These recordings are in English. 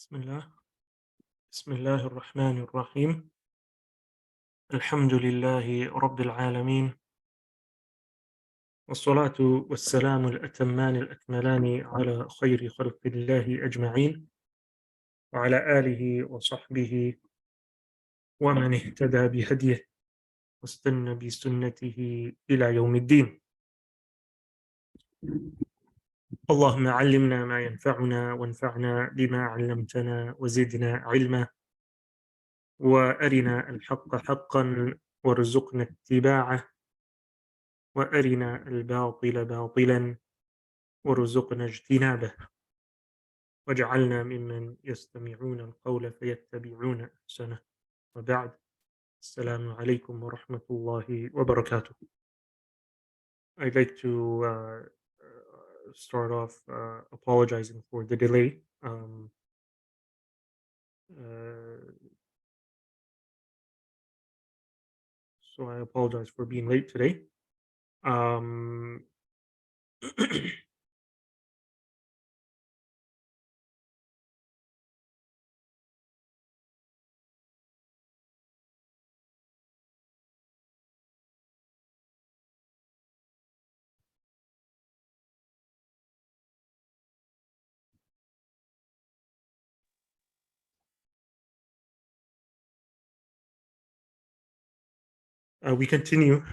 بسم الله بسم الله الرحمن الرحيم. الحمد لله رب العالمين، والصلاة والسلام الأتمان الأكملان على خير خلق الله أجمعين، وعلى آله وصحبه ومن اهتدى بهديه واستنى بسنته إلى يوم الدين. اللهم علمنا ما ينفعنا وانفعنا بما علمتنا وزدنا علما، وأرنا الحق حقا وارزقنا اتباعه، وأرنا الباطل باطلا وارزقنا اجتنابه، واجعلنا ممن يستمعون القول فيتبعون أحسنه. وبعد، السلام عليكم ورحمة الله وبركاته. I'd like to start off apologizing for the delay. Uh, so I apologize for being late today. Um, we continue.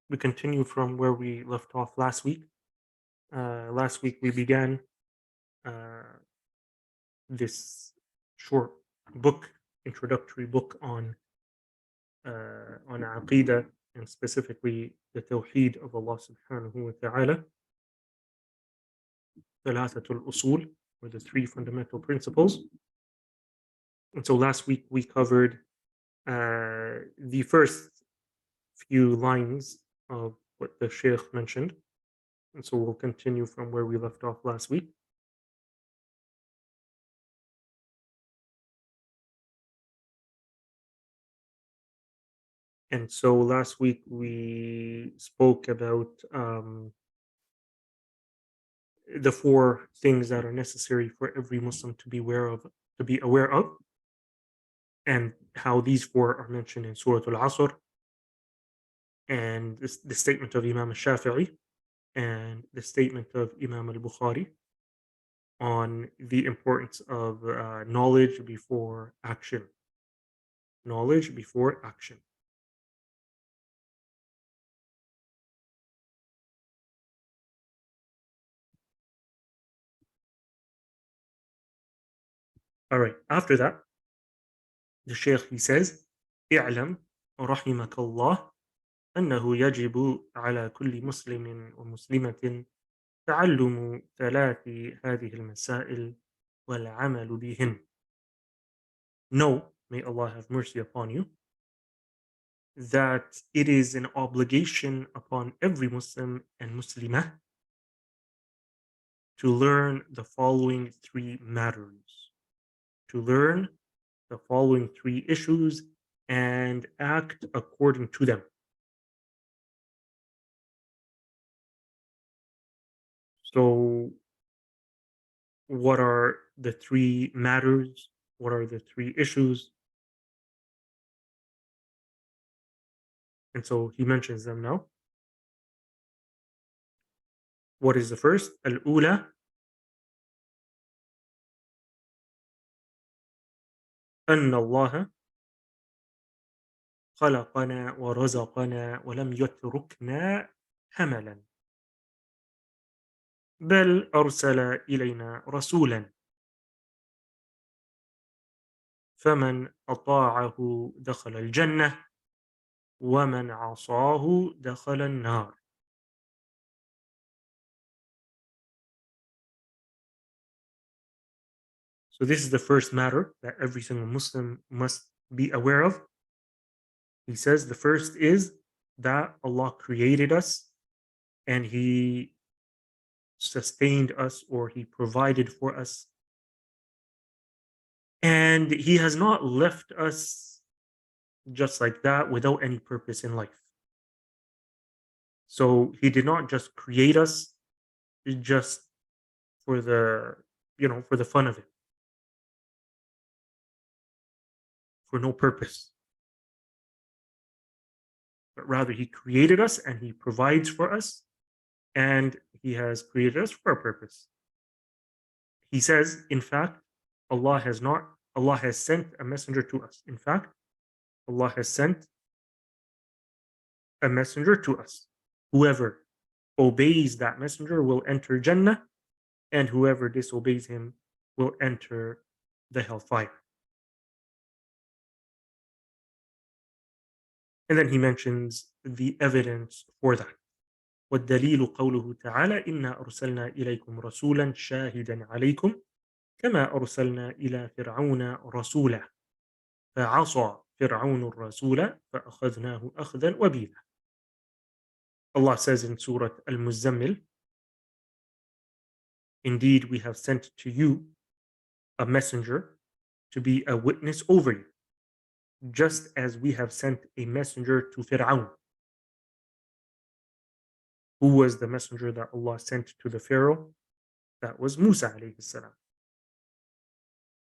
We continue from where we left off last week. Last week we began uh, this short book, introductory book on Aqidah, and specifically the Tawheed of Allah subhanahu wa ta'ala, Thalathatul Usool, or the three fundamental principles. And so last week we covered the first few lines of what the Shaykh mentioned. And so we'll continue from where we left off last week. And so last week we spoke about the four things that are necessary for every Muslim to be aware of, and how these four are mentioned in Surah Al-Asr, and the statement of Imam al-Shafi'i, and the statement of Imam al-Bukhari on the importance of knowledge before action. Knowledge before action. All right. After that, the Shaykh, he says, "اعلم رحمك الله أنه يجب على كل مسلم ومسلمة تعلم ثلاث هذه المسائل والعمل بهن." Know, may Allah have mercy upon you, that it is an obligation upon every Muslim and Muslimah to learn the following three matters, to learn the following three issues and act according to them. So, what are the three matters? What are the three issues? And so he mentions them now. What is the first? Al-Ula, أن الله خلقنا ورزقنا ولم يتركنا هملا، بل أرسل إلينا رسولا، فمن أطاعه دخل الجنة ومن عصاه دخل النار. So this is the first matter that every single Muslim must be aware of. He says the first is that Allah created us and He sustained us, or He provided for us. And He has not left us just like that without any purpose in life. So He did not just create us just for the fun of it. for no purpose, but rather He created us and He provides for us, and He has created us for a purpose. He says, in fact, Allah has not, Allah has sent a messenger to us. In fact, Allah has sent a messenger to us. Whoever obeys that messenger will enter Jannah, and whoever disobeys him will enter the hellfire. And then he mentions the evidence for that. والدليل قوله تعالى إنا أرسلنا إليكم رسولا شاهدا عليكم كما أرسلنا إلى فرعون رسولا فعصى فرعون الرسول فأخذناه أخذا وبيلا. Allah says in Surah Al-Muzammil, indeed we have sent to you a messenger to be a witness over you, just as we have sent a messenger to Fir'aun. Who was the messenger that Allah sent to the Pharaoh? That was Musa alayhi salam.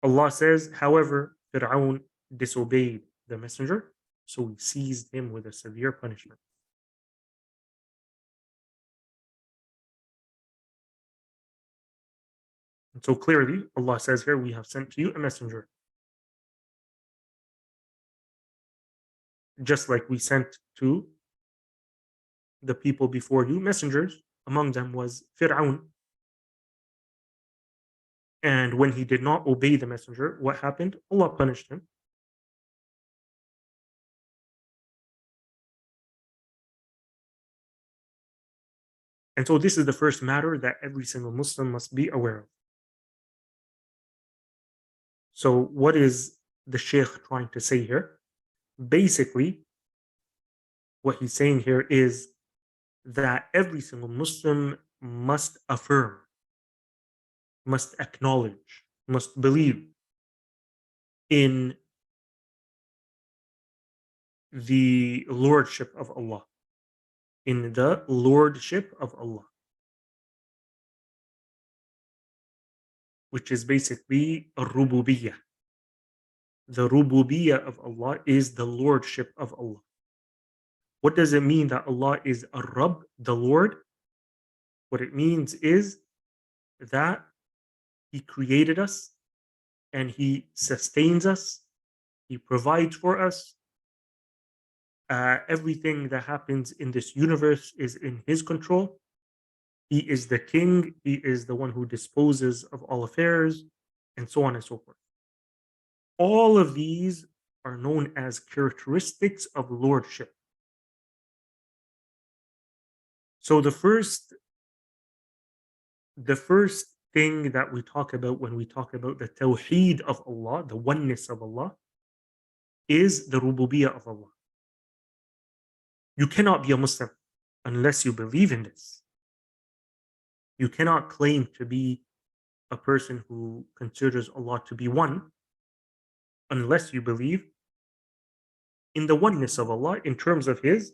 Allah says, however, Fir'aun disobeyed the messenger, so we seized him with a severe punishment. And so clearly, Allah says here, we have sent to you a messenger. Just like we sent to the people before you messengers, among them was Fir'aun. And when he did not obey the messenger, what happened? Allah punished him. And so this is the first matter that every single Muslim must be aware of. So what is the Shaykh trying to say here? Basically, what he's saying here is that every single Muslim must affirm, must acknowledge, must believe in the lordship of Allah, in the lordship of Allah, which is basically a rububiyyah. The rububiyyah of Allah is the lordship of Allah. What does it mean that Allah is a Rabb, the Lord? What it means is that He created us and He sustains us, He provides for us. Everything that happens in this universe is in His control. He is the king, He is the one who disposes of all affairs, and so on and so forth. All of these are known as characteristics of lordship. So the first thing that we talk about when we talk about the tawheed of Allah, the oneness of Allah, is the rububiyyah of Allah. You cannot be a Muslim unless you believe in this. You cannot claim to be a person who considers Allah to be one unless you believe in the oneness of Allah in terms of His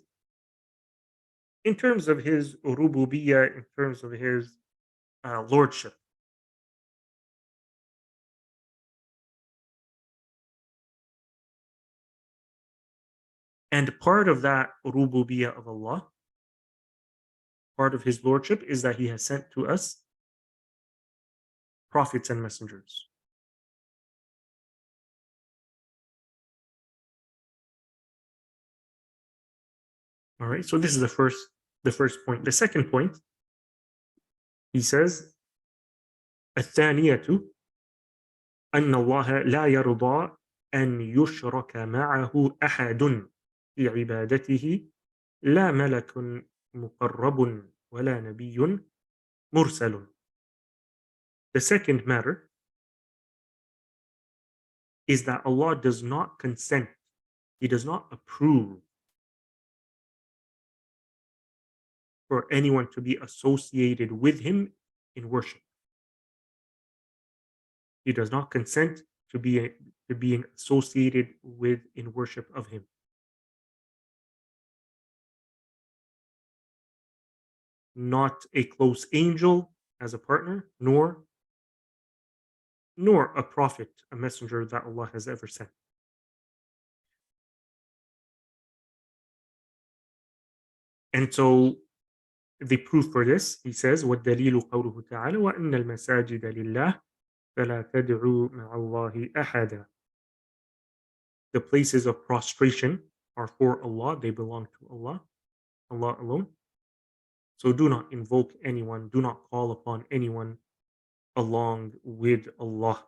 rububiyyah, in terms of His lordship. And part of that rububiyyah of Allah, part of His lordship, is that He has sent to us prophets and messengers. All right, so this is the first point. The second point, he says, الثانية أن الله لا يرضى أن يشرك معه أحد في عبادته لا ملك مقرب ولا نبي مرسل. The second matter is that Allah does not consent, He does not approve for anyone to be associated with Him in worship. He does not consent to being associated with in worship of Him. Not a close angel as a partner, nor a prophet, a messenger that Allah has ever sent. And so the proof for this, he says, وَالدَّلِيلُ قَوْلُهُ تَعَالَى وَأَنَّ الْمَسَاجِدَ لِلَّهِ فَلَا تَدْعُوا مَعَ اللَّهِ أَحَدًا. The places of prostration are for Allah, they belong to Allah, Allah alone. So do not invoke anyone, do not call upon anyone along with Allah.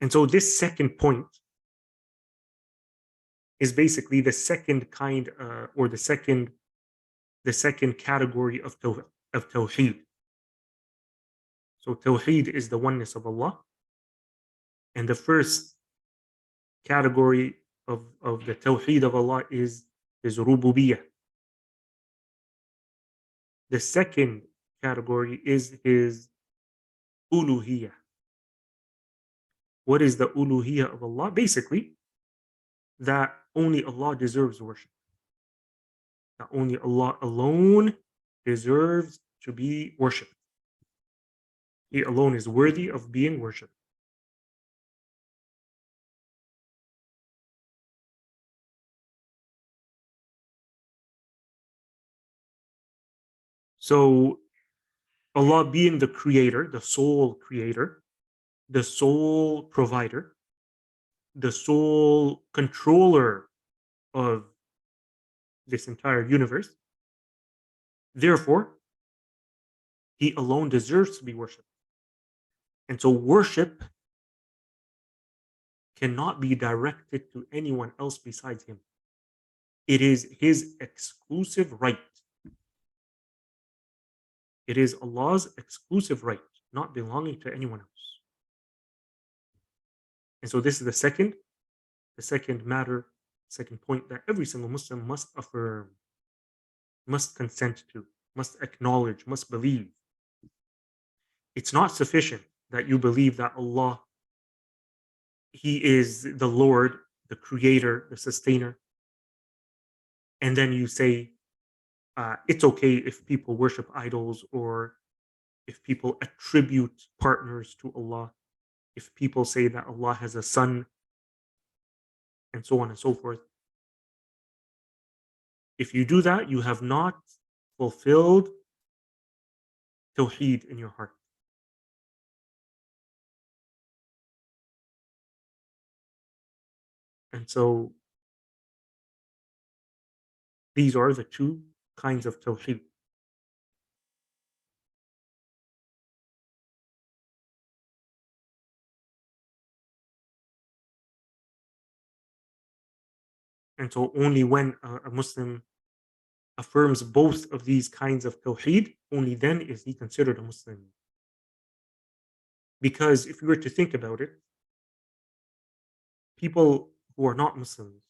And so this second point is basically the second kind or the second category of tawheed. So tawheed is the oneness of Allah, and the first category of the tawheed of Allah is his rububiyyah. The second category is his uluhiyyah. What is the uluhiyyah of Allah? Basically, that only Allah deserves worship. That only Allah alone deserves to be worshipped. He alone is worthy of being worshipped. So Allah being the creator, the sole provider, the sole controller of this entire universe, therefore, he alone deserves to be worshipped. And so worship cannot be directed to anyone else besides him. It is his exclusive right. It is Allah's exclusive right, not belonging to anyone else. And so this is the second matter, second point that every single Muslim must affirm, must consent to, must acknowledge, must believe. It's not sufficient that you believe that Allah, He is the Lord, the Creator, the Sustainer, and then you say, it's okay if people worship idols or if people attribute partners to Allah, if people say that Allah has a son, and so on and so forth. If you do that, you have not fulfilled Tawheed in your heart. And so these are the two kinds of Tawheed. And so only when a Muslim affirms both of these kinds of Tawheed, only then is he considered a Muslim. Because if you were to think about it, people who are not Muslims,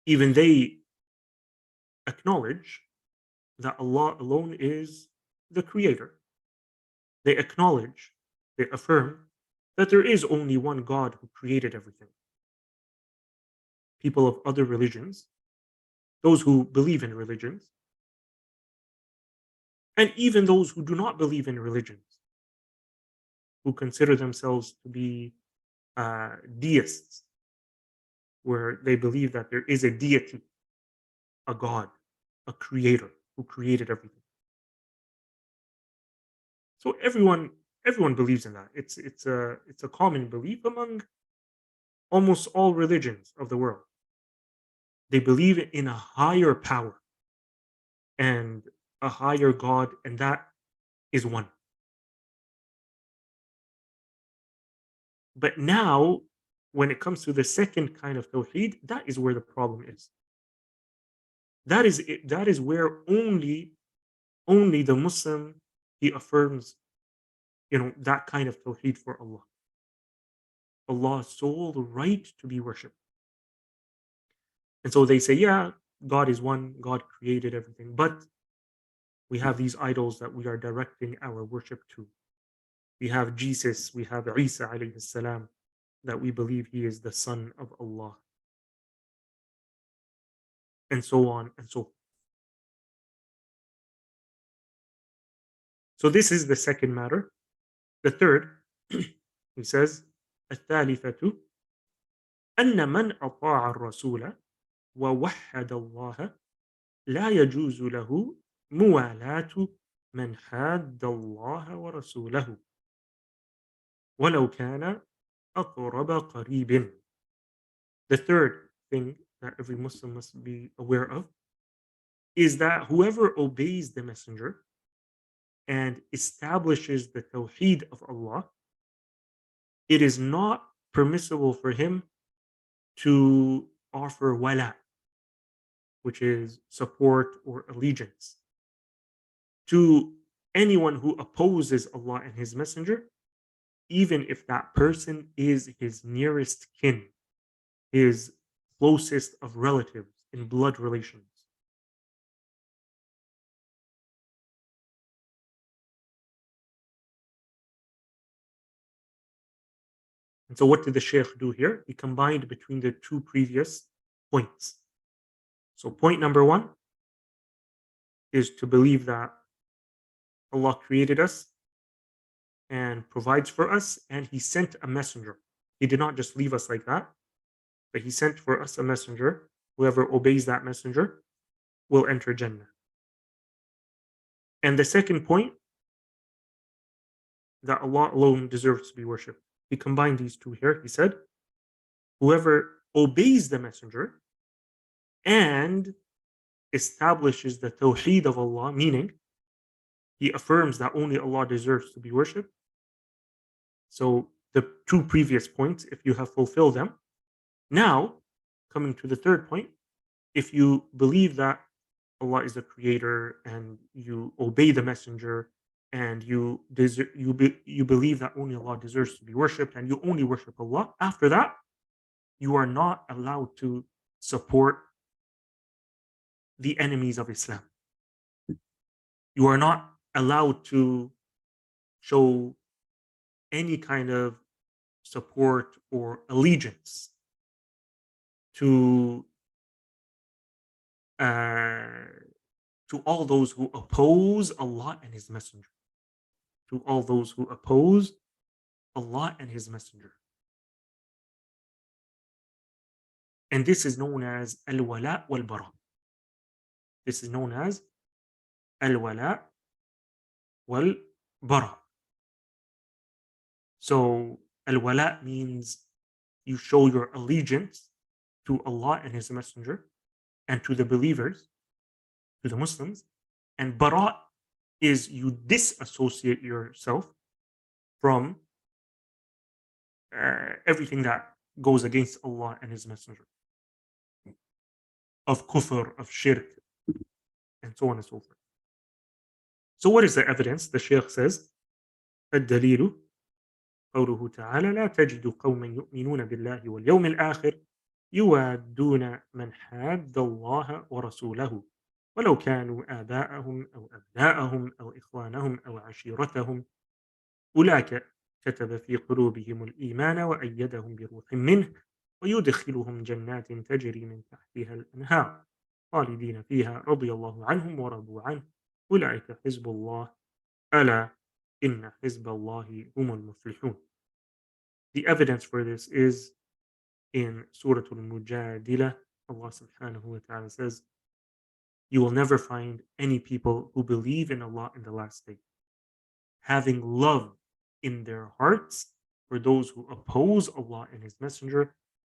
even they acknowledge that Allah alone is the creator. They acknowledge, they affirm that there is only one God who created everything. People of other religions, those who believe in religions, and even those who do not believe in religions, who consider themselves to be deists, where they believe that there is a deity, a God, a creator who created everything. So everyone believes in that. It's a common belief among almost all religions of the world. They believe in a higher power and a higher God, and that is one. But now, when it comes to the second kind of tawheed, that is where the problem is. That is it. That is where only the Muslim he affirms, that kind of tawheed for Allah. Allah's sole right to be worshipped. And so they say, yeah, God is one, God created everything, but we have these idols that we are directing our worship to. We have Jesus, we have Isa alayhi salam, that we believe he is the son of Allah, and so on and so forth. So this is the second matter. The third, he says, الثالثة أن من أطاع الرسول ووحد الله لا يجوز له موالاة من حاد الله ورسوله ولو كان أقرب قريب. The third thing that every Muslim must be aware of is that whoever obeys the messenger and establishes the tawheed of Allah, it is not permissible for him to offer wala, which is support or allegiance, to anyone who opposes Allah and His Messenger, even if that person is his nearest kin, his closest of relatives in blood relations. And so, what did the Shaykh do here? He combined between the two previous points. So, point number one is to believe that Allah created us and provides for us, and He sent a messenger. He did not just leave us like that, but He sent for us a messenger. Whoever obeys that messenger will enter Jannah. And the second point, that Allah alone deserves to be worshipped. He combined these two here. He said, whoever obeys the messenger and establishes the tawheed of Allah, meaning he affirms that only Allah deserves to be worshipped. So the two previous points, if you have fulfilled them, now coming to the third point, if you believe that Allah is the creator and you obey the messenger and you believe that only Allah deserves to be worshipped and you only worship Allah, after that you are not allowed to support the enemies of Islam. You are not allowed to show any kind of support or allegiance to uh, to all those who oppose Allah and His Messenger. To all those who oppose Allah and His Messenger. And this is known as al-wala wal-bara. This is known as al-wala wal-bara. So al-wala means you show your allegiance to Allah and His Messenger and to the believers, to the Muslims. And bara is you disassociate yourself from everything that goes against Allah and His Messenger, of kufr, of shirk, and so on and so forth. So, what is the evidence? The Shaykh says, الدليل قوله تعالى لا تجد قوما يؤمنون بالله واليوم الآخر يوادون من حاد الله ورسوله ولو كانوا آباءهم أو أبناءهم أو إخوانهم أو عشيرتهم أولئك كتب في قلوبهم الإيمان وأيدهم بروح منه ويدخلهم جنات تجري من تحتها الأنهار خالدين فيها رضي الله عنهم ورضوا عنه أولئك حزب الله ألا إن حزب الله هم المفلحون. The evidence for this is in Surah Al-Mujadilah. Allah subhanahu wa ta'ala says, you will never find any people who believe in Allah in the last day, having love in their hearts for those who oppose Allah and His Messenger,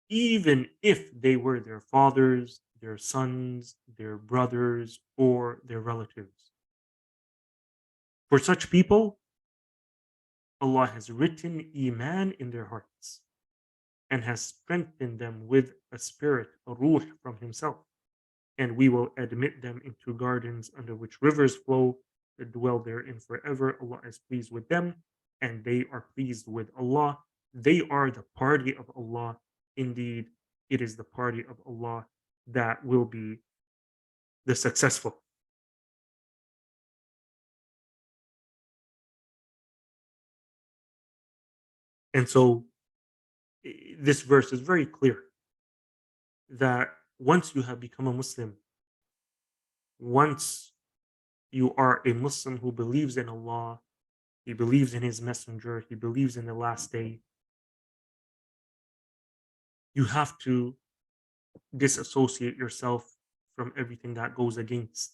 even if they were their fathers, their sons, their brothers, or their relatives. For such people, Allah has written Iman in their hearts and has strengthened them with a spirit, a ruh from Himself. And we will admit them into gardens under which rivers flow, to dwell therein forever. Allah is pleased with them, and they are pleased with Allah. They are the party of Allah. Indeed, it is the party of Allah that will be the successful. And so, this verse is very clear that once you have become a Muslim, once you are a Muslim who believes in Allah, he believes in His Messenger, he believes in the last day, You have to disassociate yourself from everything that goes against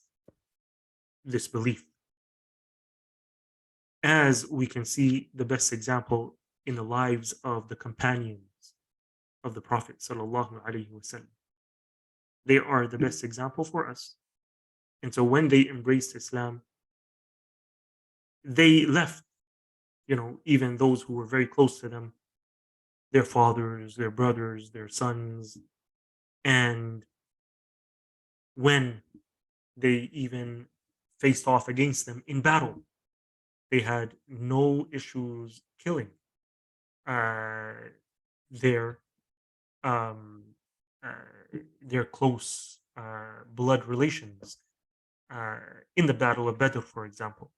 this belief. As we can see the best example in the lives of the companions of the Prophet sallallahu alaihi wasallam. They are the best example for us. And so when they embraced Islam, they left, even those who were very close to them, their fathers, their brothers, their sons. And when they even faced off against them in battle, they had no issues killing uh, their um, their close blood relations uh, in the Battle of Badr, for example.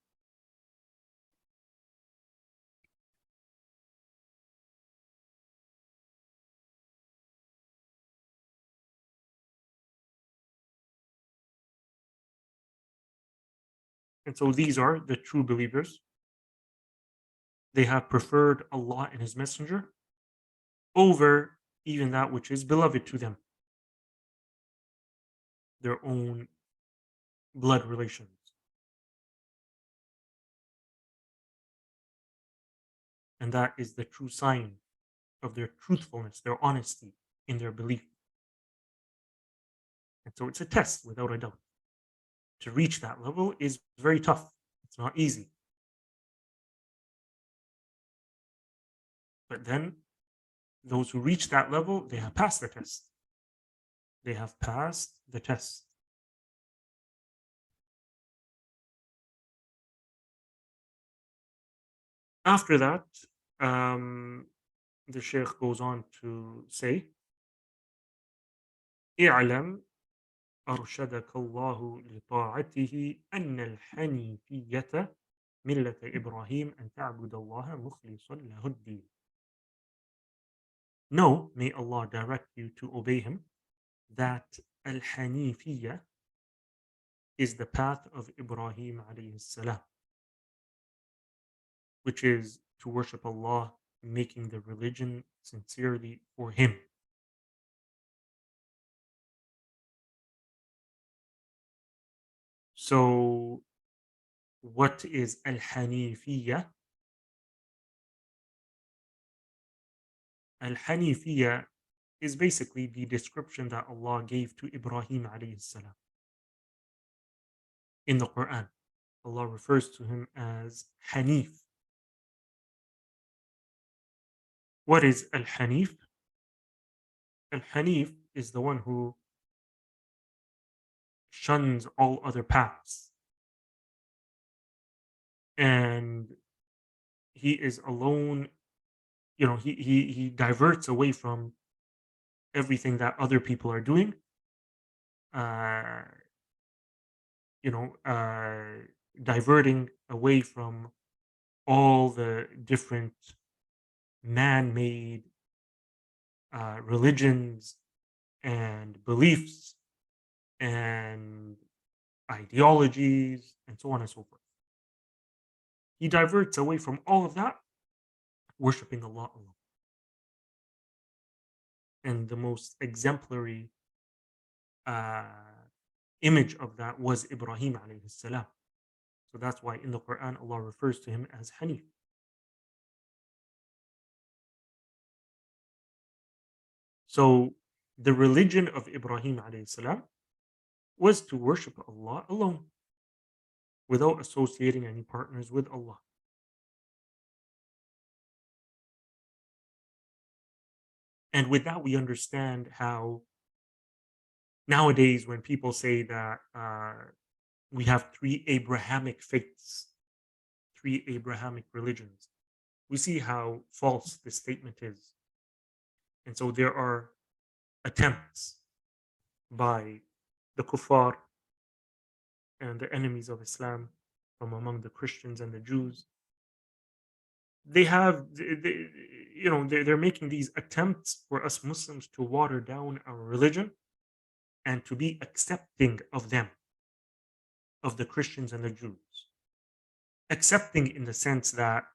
And so these are the true believers. They have preferred Allah and His Messenger over even that which is beloved to them, their own blood relations. And that is the true sign of their truthfulness, their honesty in their belief. And so it's a test, without a doubt. To reach that level is very tough. It's not easy. But then those who reach that level, they have passed the test. They have passed the test. After that, the Shaykh goes on to say, اعلم أرشدك الله لطاعته أن الحنيفية ملة إبراهيم أن تعبد الله مخلصا له الدين. Know, may Allah direct you to obey Him, that al-Hanifiyya is the path of Ibrahim alayhi salam, which is to worship Allah, making the religion sincerely for Him. So, what is al-Hanifiyya? Al-Hanifiyya is basically the description that Allah gave to Ibrahim alayhi salam in the Quran. Allah refers to him as Hanif. What is Al-Hanif? Al-Hanif is the one who shuns all other paths. And he is alone, he diverts away from everything that other people are doing. Uh, you know, uh, Diverting away from all the different man-made religions and beliefs and ideologies and so on and so forth. He diverts away from all of that, worshiping Allah alone. And the most exemplary uh, image of that was Ibrahim alayhi salam. So that's why in the Quran Allah refers to him as Hanif. So the religion of Ibrahim alayhi salam was to worship Allah alone without associating any partners with Allah. And with that, we understand how nowadays, when people say that we have three Abrahamic faiths, three Abrahamic religions, we see how false this statement is. And so there are attempts by the kuffar and the enemies of Islam from among the Christians and the Jews. They have, they're making these attempts for us Muslims to water down our religion and to be accepting of them, of the Christians and the Jews. Accepting in the sense that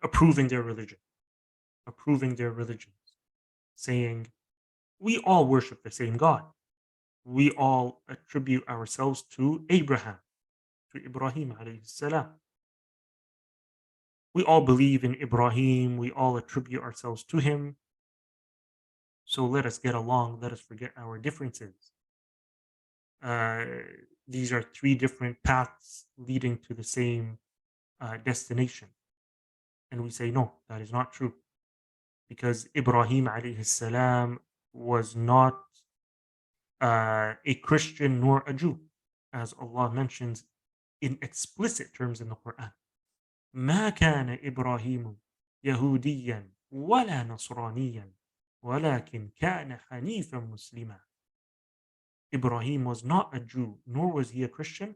approving their religion. approving their religions, saying, we all worship the same God. We all attribute ourselves to Abraham, to Ibrahim alayhi salam. We all believe in Ibrahim. We all attribute ourselves to him. So let us get along. Let us forget our differences. Uh, these are three different paths leading to the same destination. And we say, no, that is not true. Because Ibrahim alayhi salam was not a Christian nor a Jew, as Allah mentions in explicit terms in the Quran. ما كان إبراهيم يهوديا ولا نصرانيا ولكن كان حنيفا مسلما. Ibrahim was not a Jew, nor was he a Christian.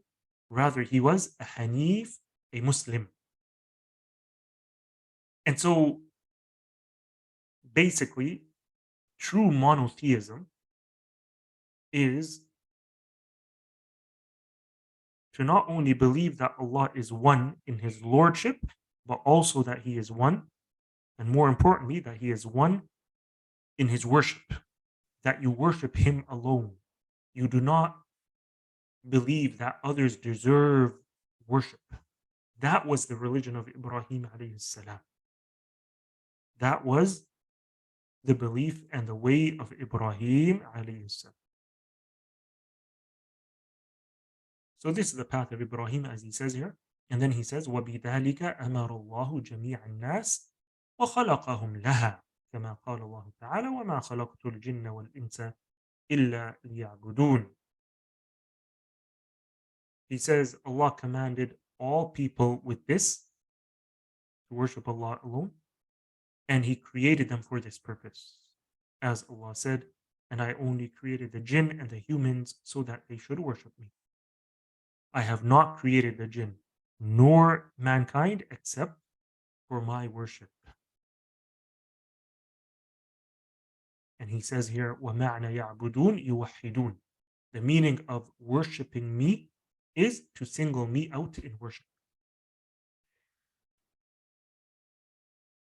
Rather, he was a Hanif, a Muslim. And so, basically, true monotheism is to not only believe that Allah is one in his lordship, but also that he is one, and more importantly, that he is one in his worship, that you worship him alone. You do not believe that others deserve worship. That was the religion of Ibrahim alayhi salam. That was the belief and the way of Ibrahim alayhi salam. So this is the path of Ibrahim, as he says here. And then he says, وَبِذَلِكَ أَمَرَ اللَّهُ جَمِيعَ النَّاسِ وَخَلَقَهُمْ لَهَا كما قال الله تعالى وما خلقت الجن والإنس إلا ليعبدون. He says Allah commanded all people with this, to worship Allah alone, and he created them for this purpose. As Allah said, and I only created the jinn and the humans so that they should worship me. I have not created the jinn nor mankind except for my worship. And he says here, وَمَعْنَ يَعْبُدُونَ يُوَحِّدُونَ. The meaning of worshipping me is to single me out in worship.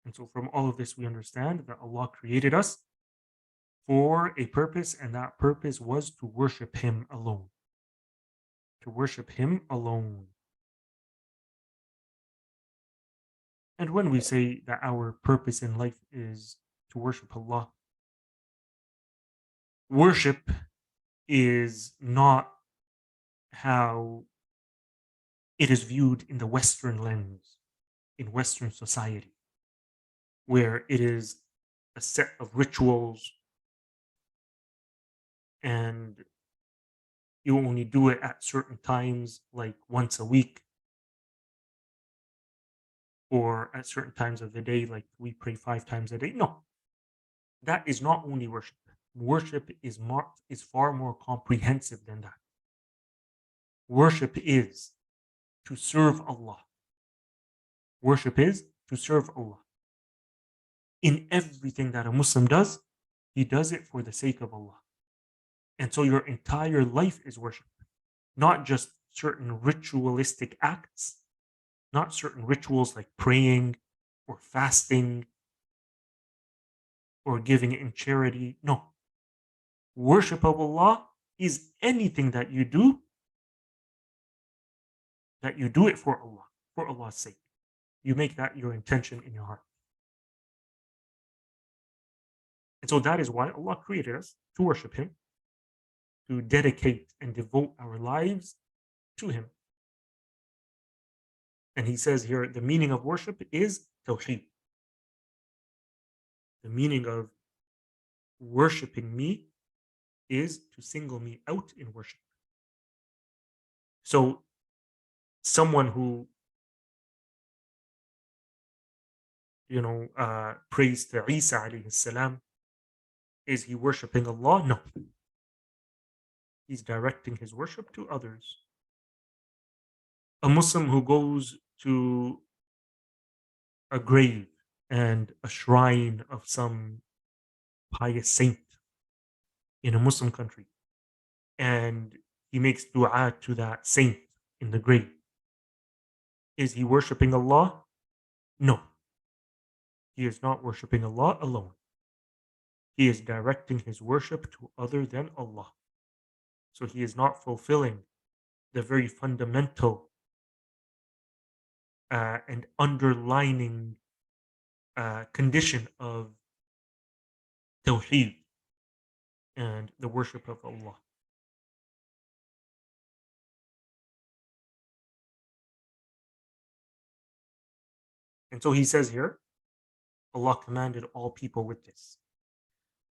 And so from all of this, we understand that Allah created us for a purpose, and that purpose was to worship him alone. To worship him alone. And when we say that our purpose in life is to worship Allah, worship is not how it is viewed in the Western lens, in Western society, where it is a set of rituals and you only do it at certain times, like once a week, or at certain times of the day, like we pray 5 times a day. No, that is not only worship. Worship is far more comprehensive than that. Worship is to serve Allah. Worship is to serve Allah. In everything that a Muslim does, he does it for the sake of Allah. And so your entire life is worship, not just certain ritualistic acts, not certain rituals like praying or fasting or giving in charity. No. Worship of Allah is anything that you do it for Allah's sake. You make that your intention in your heart. And so that is why Allah created us to worship him, to dedicate and devote our lives to him. And he says here, the meaning of worship is tawheed. The meaning of worshiping me is to single me out in worship. So someone who prays to Isa alayhi salam, is he worshiping Allah? No. He's directing his worship to others. A Muslim who goes to a grave and a shrine of some pious saint in a Muslim country, and he makes dua to that saint in the grave, is he worshiping Allah? No. He is not worshipping Allah alone. He is directing his worship to other than Allah. So he is not fulfilling the very fundamental and underlining condition of Tawheed and the worship of Allah. And so he says here, Allah commanded all people with this.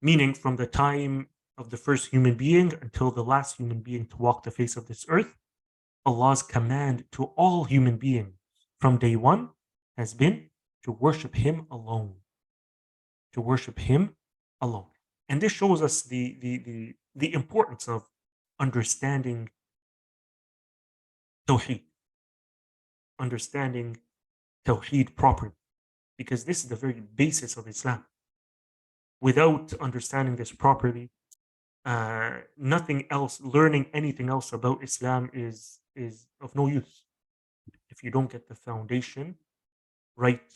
Meaning, from the time of the first human being until the last human being to walk the face of this earth, Allah's command to all human beings from day one has been to worship Him alone. To worship Him alone. And this shows us the importance of understanding Tawheed, understanding Tawheed properly, because this is the very basis of Islam. Without understanding this properly, nothing else, learning anything else about Islam is of no use if you don't get the foundation right.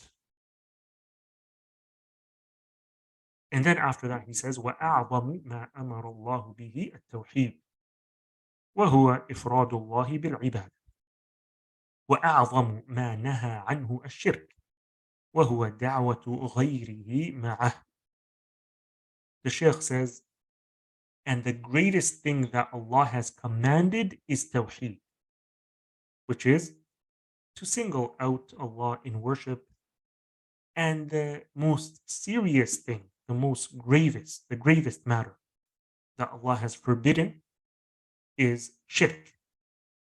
And then after that, he says, وَأَعْظَمُ مَا أَمَرَ اللَّهُ بِهِ التَّوْحِيدُ وَهُوَ إِفْرَادُ اللَّهِ بِالْعِبَادة وَأَعْظَمُ مَا نَهَى عَنْهُ الشِّرْكُ وَهُوَ دَعْوَةُ غَيْرِهِ مَعَهُ. The Shaykh says, and the greatest thing that Allah has commanded is Tawheed, which is to single out Allah in worship. And the most serious thing, the gravest matter that Allah has forbidden is shirk,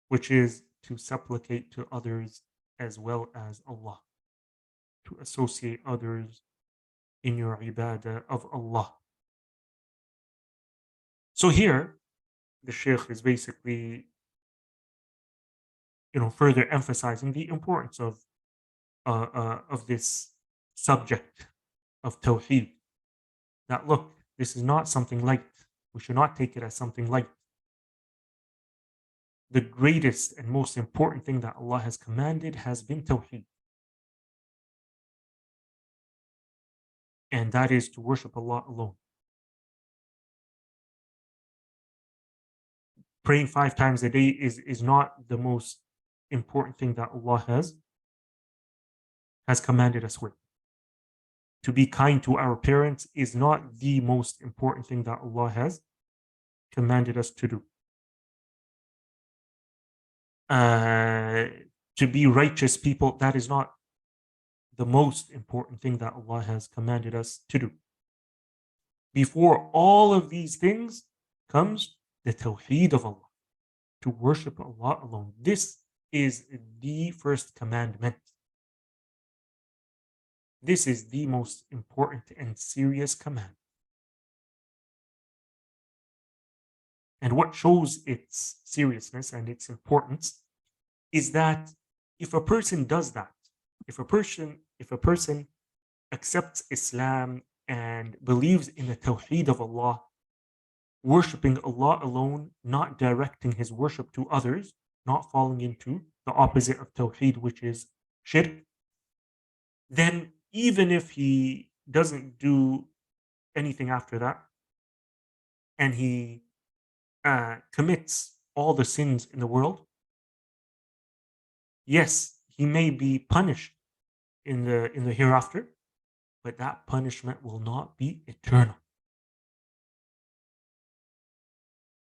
which is to supplicate to others as well as Allah, to associate others in your ibadah of Allah. So here, the Shaykh is basically, further emphasizing the importance of this subject of Tawheed. That look, this is not something light. We should not take it as something light. The greatest and most important thing that Allah has commanded has been Tawheed. And that is to worship Allah alone. Praying 5 times a day is not the most important thing that Allah has commanded us with. To be kind to our parents is not the most important thing that Allah has commanded us to do. To be righteous people, that is not the most important thing that Allah has commanded us to do. Before all of these things comes the Tawheed of Allah, to worship Allah alone. This is the first commandment. This is the most important and serious command. And what shows its seriousness and its importance is that if a person does that, if a person accepts Islam and believes in the Tawheed of Allah, worshipping Allah alone, not directing his worship to others, not falling into the opposite of Tawheed, which is shirk, then even if he doesn't do anything after that, and he commits all the sins in the world, yes, he may be punished in the hereafter, but that punishment will not be eternal.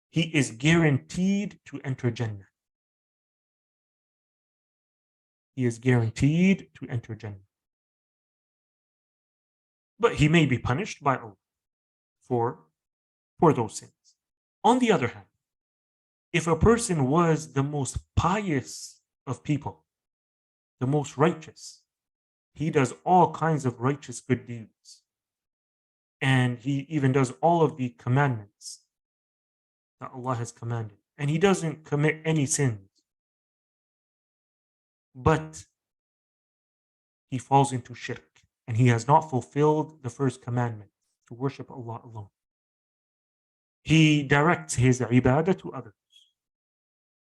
He is guaranteed to enter Jannah. He is guaranteed to enter Jannah. But he may be punished by Allah for those sins. On the other hand, if a person was the most pious of people, the most righteous, he does all kinds of righteous good deeds, and he even does all of the commandments that Allah has commanded, and he doesn't commit any sins, but he falls into shirk, and he has not fulfilled the first commandment, to worship Allah alone. He directs his ibadah to others.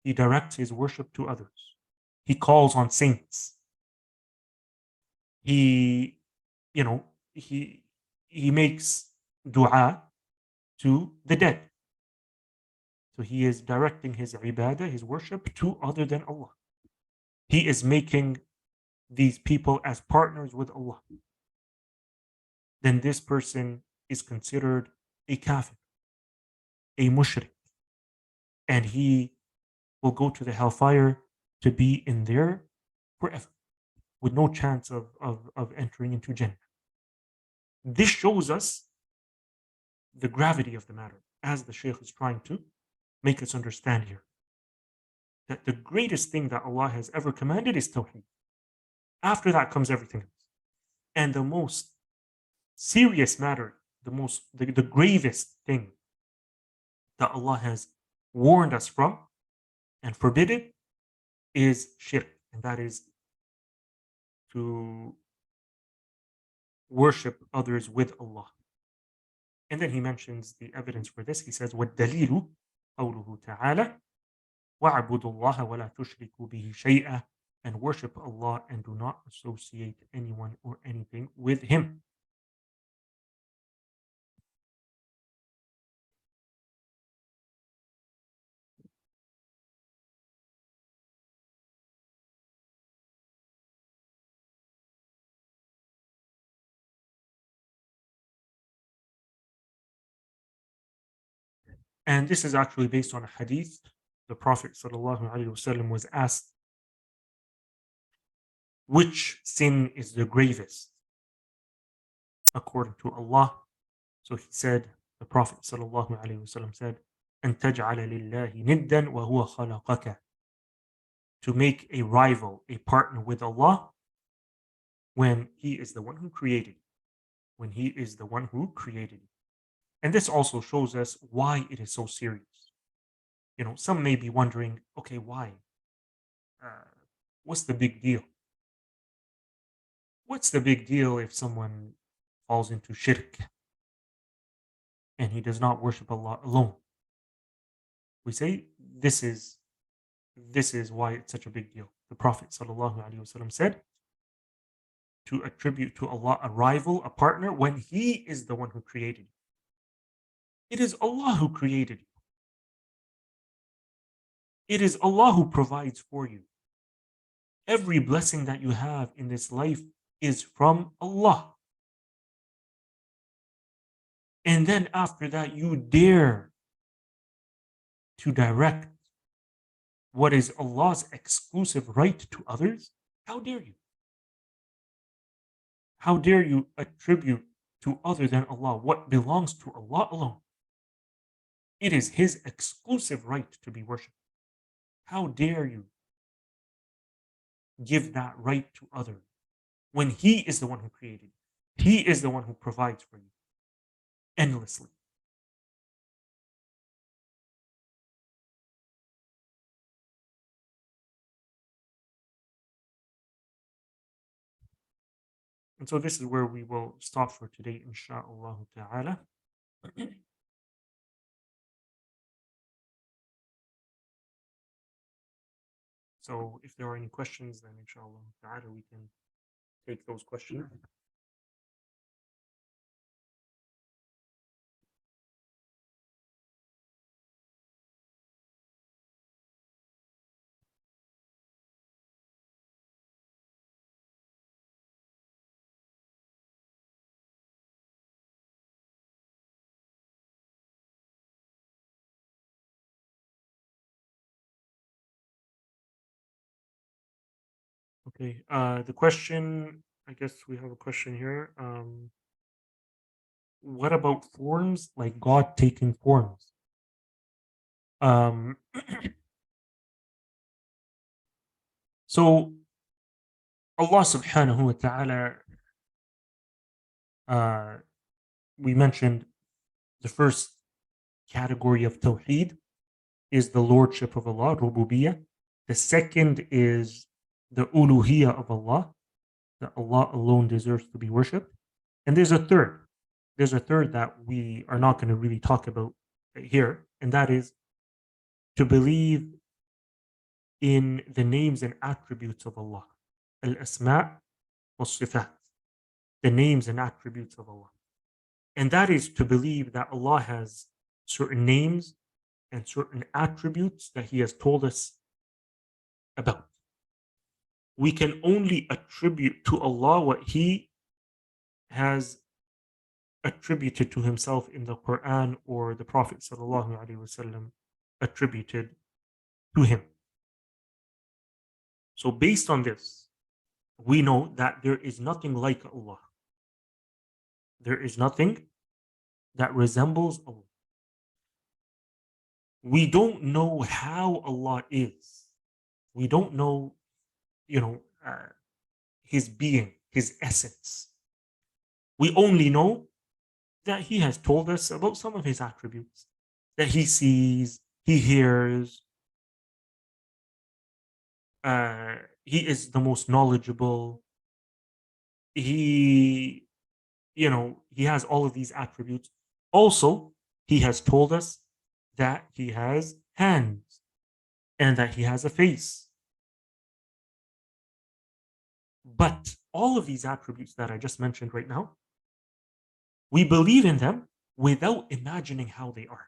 He directs his worship to others. He calls on saints. He you know, he makes dua to the dead. So he is directing his ibadah, his worship, to other than Allah. He is making these people as partners with Allah. Then this person is considered a kafir, a mushrik, and he will go to the hellfire to be in there forever with no chance of entering into Jannah. This shows us the gravity of the matter, as the Shaykh is trying to make us understand here. That the greatest thing that Allah has ever commanded is Tawheed. After that comes everything else. And the most serious matter, the gravest thing that Allah has warned us from and forbidden is shirk, and that is to worship others with Allah. And then he mentions the evidence for this. He says, وَالدَّلِيلُ قَوْلُهُ تَعَالَى وَاعْبُدُوا اللَّهَ وَلَا تُشْرِكُوا بِهِ شَيْئًا, and worship Allah and do not associate anyone or anything with Him. And this is actually based on a hadith. The Prophet ﷺ was asked, which sin is the gravest according to Allah? So he said, the Prophet ﷺ said, أن تجعل لله ندا وهو خلقك, to make a rival, a partner with Allah when He is the one who created you. When He is the one who created you. And this also shows us why it is so serious. Some may be wondering, okay, why? What's the big deal? What's the big deal if someone falls into shirk and he does not worship Allah alone? We say this is why it's such a big deal. The Prophet ﷺ said, to attribute to Allah a rival, a partner, when He is the one who created you. It is Allah who created you. It is Allah who provides for you. Every blessing that you have in this life is from Allah. And then after that, you dare to direct what is Allah's exclusive right to others? How dare you? How dare you attribute to other than Allah what belongs to Allah alone? It is His exclusive right to be worshipped. How dare you give that right to others when He is the one who created you? He is the one who provides for you endlessly. And so this is where we will stop for today, insha'Allah ta'ala. So if there are any questions, then inshallah ta'ala we can take those questions. Okay, the question, I guess we have a question here. What about forms, like God taking forms? Um, so Allah subhanahu wa ta'ala, we mentioned the first category of Tawheed is the Lordship of Allah, Rububiyyah. The second is the Uluhiyyah of Allah, that Allah alone deserves to be worshipped. And there's a third. There's a third that we are not going to really talk about here, and that is to believe in the names and attributes of Allah, al-asma' wa sifat, the names and attributes of Allah. And that is to believe that Allah has certain names and certain attributes that He has told us about. We can only attribute to Allah what He has attributed to Himself in the Quran or the Prophet ﷺ attributed to Him. So, based on this, we know that there is nothing like Allah. There is nothing that resembles Allah. We don't know how Allah is. We don't know, you know, His being, His essence. We only know that He has told us about some of His attributes, that He sees, He hears, He is the most knowledgeable. He, He has all of these attributes. Also, He has told us that He has hands and that He has a face. But all of these attributes that I just mentioned right now, we believe in them without imagining how they are,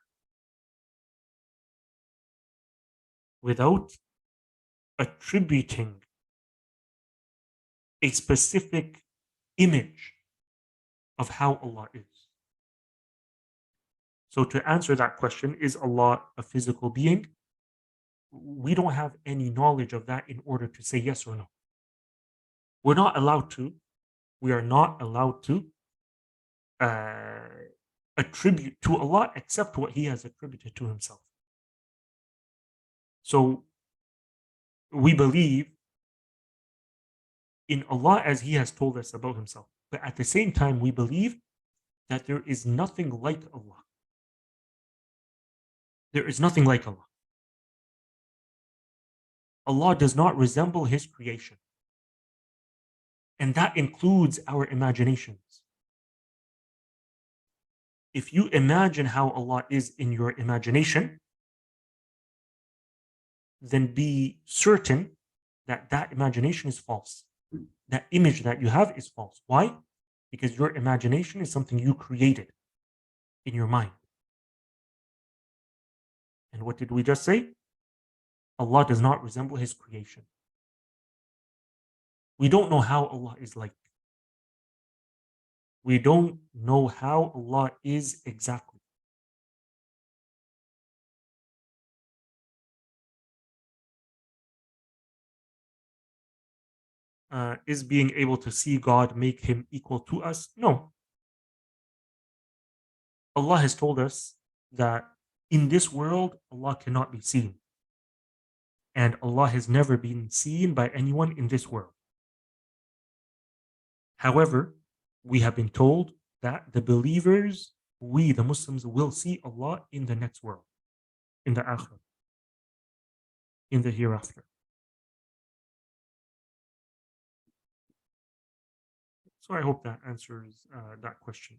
without attributing a specific image of how Allah is. So, to answer that question, is Allah a physical being? We don't have any knowledge of that in order to say yes or no. We're not allowed to. We are not allowed to attribute to Allah except what He has attributed to Himself. So, we believe in Allah as He has told us about Himself. But at the same time, we believe that there is nothing like Allah. There is nothing like Allah. Allah does not resemble His creation. And that includes our imaginations. If you imagine how Allah is in your imagination, then be certain that that imagination is false. That image that you have is false. Why? Because your imagination is something you created in your mind. And what did we just say? Allah does not resemble His creation. We don't know how Allah is like. We don't know how Allah is exactly. Is being able to see God make Him equal to us? No. Allah has told us that in this world, Allah cannot be seen. And Allah has never been seen by anyone in this world. However, we have been told that the believers, we the Muslims, will see Allah in the next world, in the akhirah, in the hereafter. So I hope that answers that question.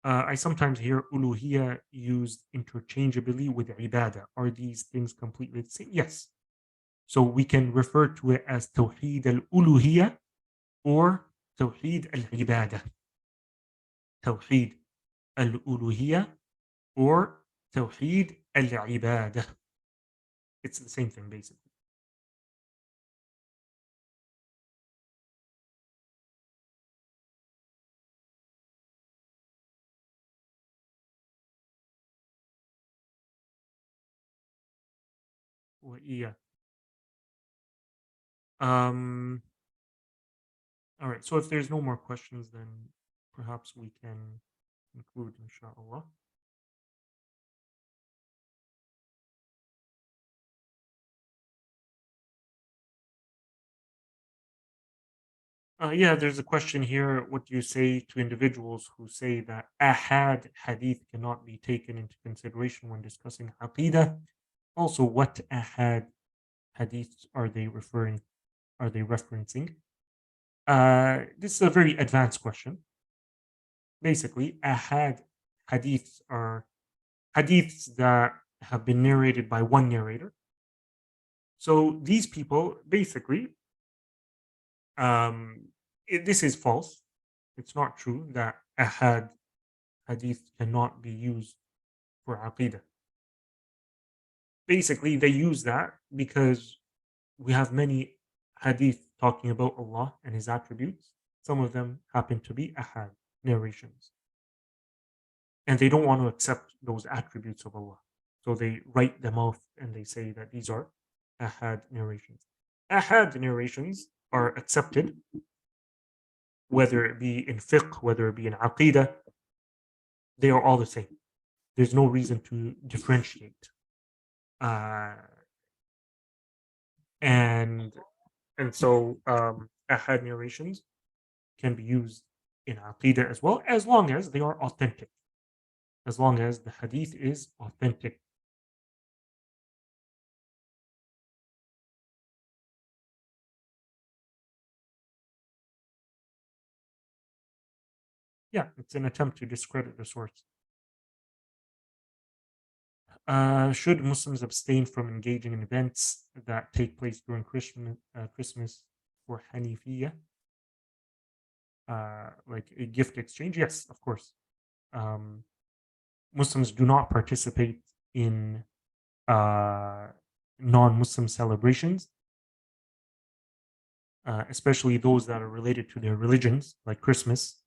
I sometimes hear uluhiyya used interchangeably with ibadah. Are these things completely the same? Yes. So we can refer to it as tawheed al-uluhiyya or tawheed al-ibadah. Tawheed al-uluhiyya or tawheed al-ibadah. It's the same thing basically. Yeah. All right. So if there's no more questions, then perhaps we can conclude, inshallah. Yeah, there's a question here. What do you say to individuals who say that ahad hadith cannot be taken into consideration when discussing aqidah? Also, what ahad hadiths are they referencing? This is a very advanced question. Basically, ahad hadiths are hadiths that have been narrated by one narrator. So these people basically, this is false. It's not true that ahad hadith cannot be used for aqidah. Basically, they use that because we have many hadith talking about Allah and His attributes. Some of them happen to be ahad narrations, and they don't want to accept those attributes of Allah. So they write them off and they say that these are ahad narrations. Ahad narrations are accepted, whether it be in fiqh, whether it be in aqidah, they are all the same. There's no reason to differentiate. Uh, and so ahad narrations can be used in aqidah as well, as long as they are authentic, as long as the hadith is authentic. Yeah, it's an attempt to discredit the source. Should Muslims abstain from engaging in events that take place during Christmas for Hanifiya, like a gift exchange? Yes, of course. Muslims do not participate in non-Muslim celebrations, especially those that are related to their religions, like Christmas,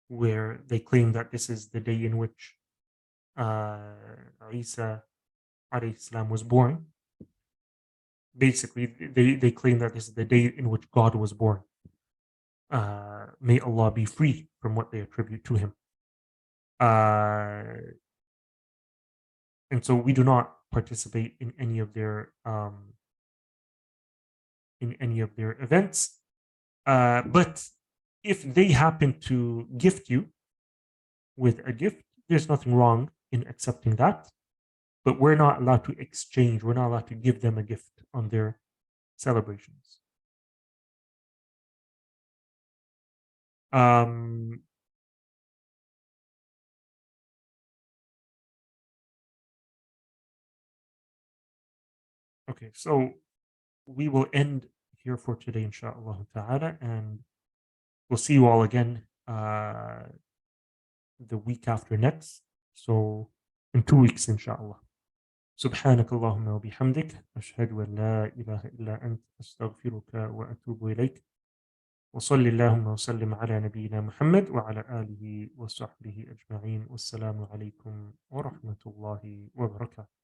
where they claim that this is the day in which Isa alayhi salam was born. Basically, they claim that this is the day in which God was born. May Allah be free from what they attribute to him. And so we do not participate in any of their events. But if they happen to gift you with a gift, there's nothing wrong in accepting that. But we're not allowed to exchange. We're not allowed to give them a gift on their celebrations. Okay, so we will end here for today, inshallah ta'ala, and we'll see you all again the week after next. So in 2 weeks, inshallah. سبحانك اللهم وبحمدك أشهد أن لا إله إلا أنت أستغفرك وأتوب إليك وصل اللهم وسلم على نبينا محمد وعلى آله وصحبه أجمعين والسلام عليكم ورحمة الله وبركاته.